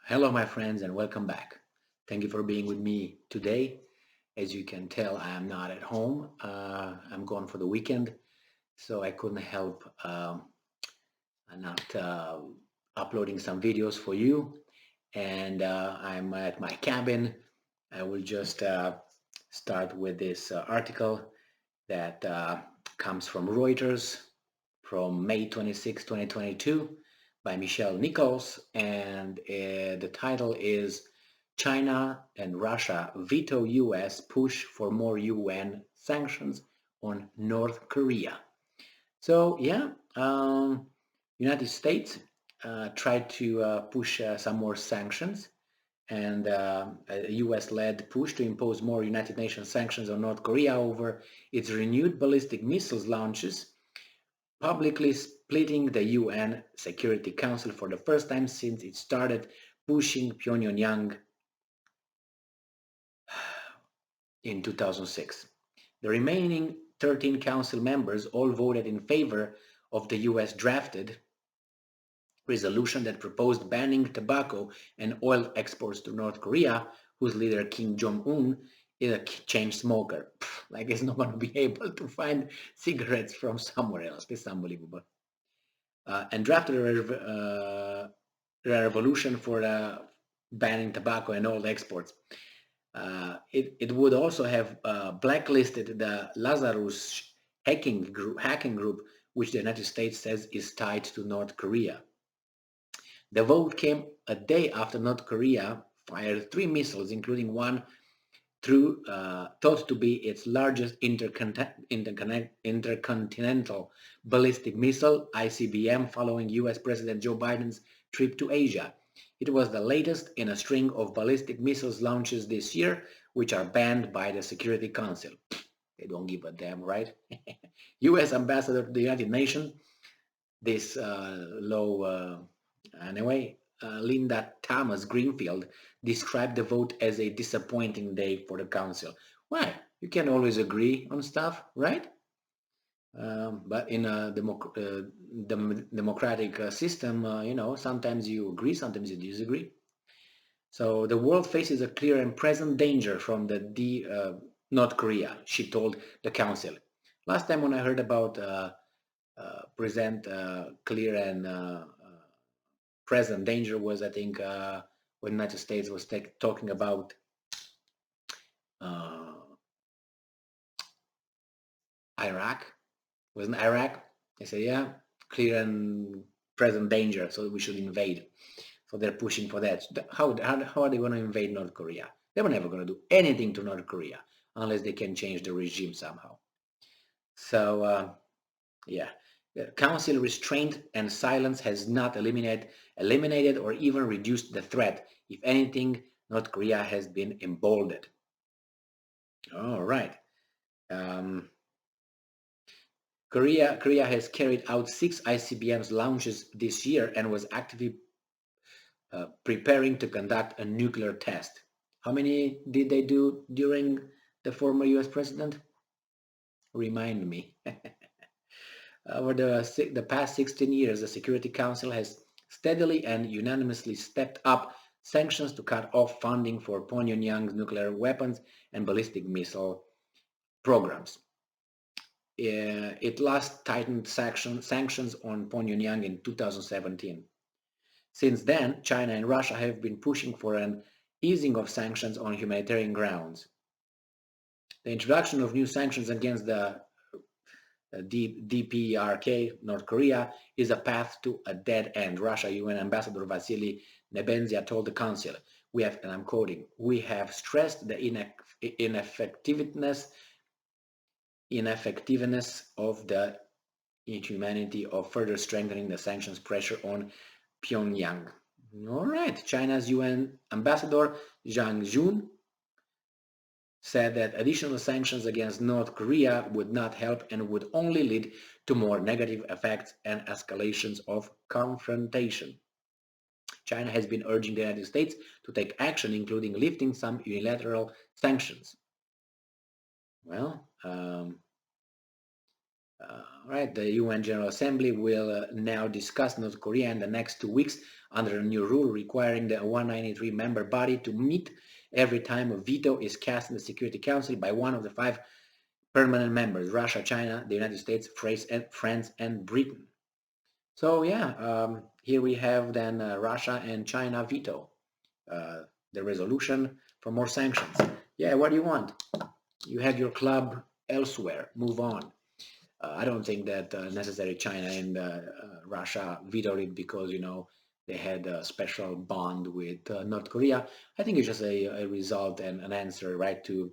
Hello, my friends, and welcome back. Thank you for being with me today. As you can tell, I am not at home. I'm gone for the weekend, so I couldn't help not uploading some videos for you. And I'm at my cabin. I will just start with this article that comes from Reuters from May 26, 2022 by Michelle Nichols. And the title is China and Russia veto US push for more UN sanctions on North Korea. So yeah, United States tried to push some more sanctions, and a US-led push to impose more United Nations sanctions on North Korea over its renewed ballistic missiles launches, publicly splitting the UN Security Council for the first time since it started pushing Pyongyang in 2006. The remaining 13 council members all voted in favor of the US drafted resolution that proposed banning tobacco and oil exports to North Korea, whose leader Kim Jong-un is a chain smoker. Like he's not going to be able to find cigarettes from somewhere else. This is unbelievable. And drafted a revolution for banning tobacco and oil exports. It would also have blacklisted the Lazarus hacking group, which the United States says is tied to North Korea. The vote came a day after North Korea fired 3 missiles, including one thought to be its largest intercontinental ballistic missile, ICBM, following US President Joe Biden's trip to Asia. It was the latest in a string of ballistic missiles launches this year, which are banned by the Security Council. They don't give a damn, right? US Ambassador to the United Nations, this Linda Thomas Greenfield described the vote as a disappointing day for the council. Well, you can always agree on stuff, right? But in a democratic system, sometimes you agree, sometimes you disagree. So the world faces a clear and present danger from North Korea, she told the council. Last time when I heard about present, clear and present danger was, I think, when the United States was talking about uh, Iraq. Wasn't Iraq? They say, yeah, clear and present danger, so we should invade. So they're pushing for that. How are they going to invade North Korea? They were never going to do anything to North Korea unless they can change the regime somehow. So, yeah. The council restraint and silence has not eliminated or even reduced the threat. If anything, North Korea has been emboldened. All right. Um, Korea has carried out 6 ICBMs launches this year and was actively preparing to conduct a nuclear test. How many did they do during the former US president? Remind me. Over the past 16 years, the Security Council has steadily and unanimously stepped up sanctions to cut off funding for Pyongyang's nuclear weapons and ballistic missile programs. It last tightened sanctions on Pyongyang in 2017. Since then, China and Russia have been pushing for an easing of sanctions on humanitarian grounds. The introduction of new sanctions against the DPRK, North Korea, is a path to a dead end, Russia UN Ambassador Vasily Nebenzia told the Council. We have, and I'm quoting, we have stressed the ineffectiveness of the inhumanity of further strengthening the sanctions pressure on Pyongyang. All right, China's UN Ambassador Zhang Jun said that additional sanctions against North Korea would not help and would only lead to more negative effects and escalations of confrontation. China has been urging the United States to take action, including lifting some unilateral sanctions. Well, right, the UN General Assembly will now discuss North Korea in the next 2 weeks under a new rule requiring the 193 member body to meet every time a veto is cast in the Security Council by one of the 5 permanent members: Russia, China, the United States, France, and Britain. So yeah, here we have then Russia and China veto the resolution for more sanctions. Yeah, what do you want? You have your club elsewhere. Move on. I don't think that necessarily China and Russia vetoed it because they had a special bond with North Korea. I think it's just a result and an answer, right, to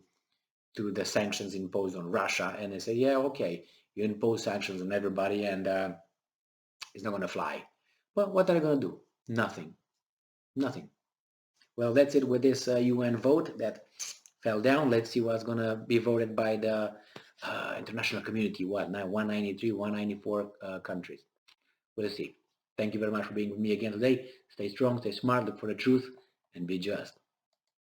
the sanctions imposed on Russia, and they say, yeah, okay, you impose sanctions on everybody, and it's not going to fly. Well, what are they going to do? Nothing. Nothing. Well, that's it with this UN vote that fell down. Let's see what's going to be voted by the international community. What now? 193, 194 countries. We'll see. Thank you very much for being with me again today. Stay strong, stay smart, look for the truth, and be just.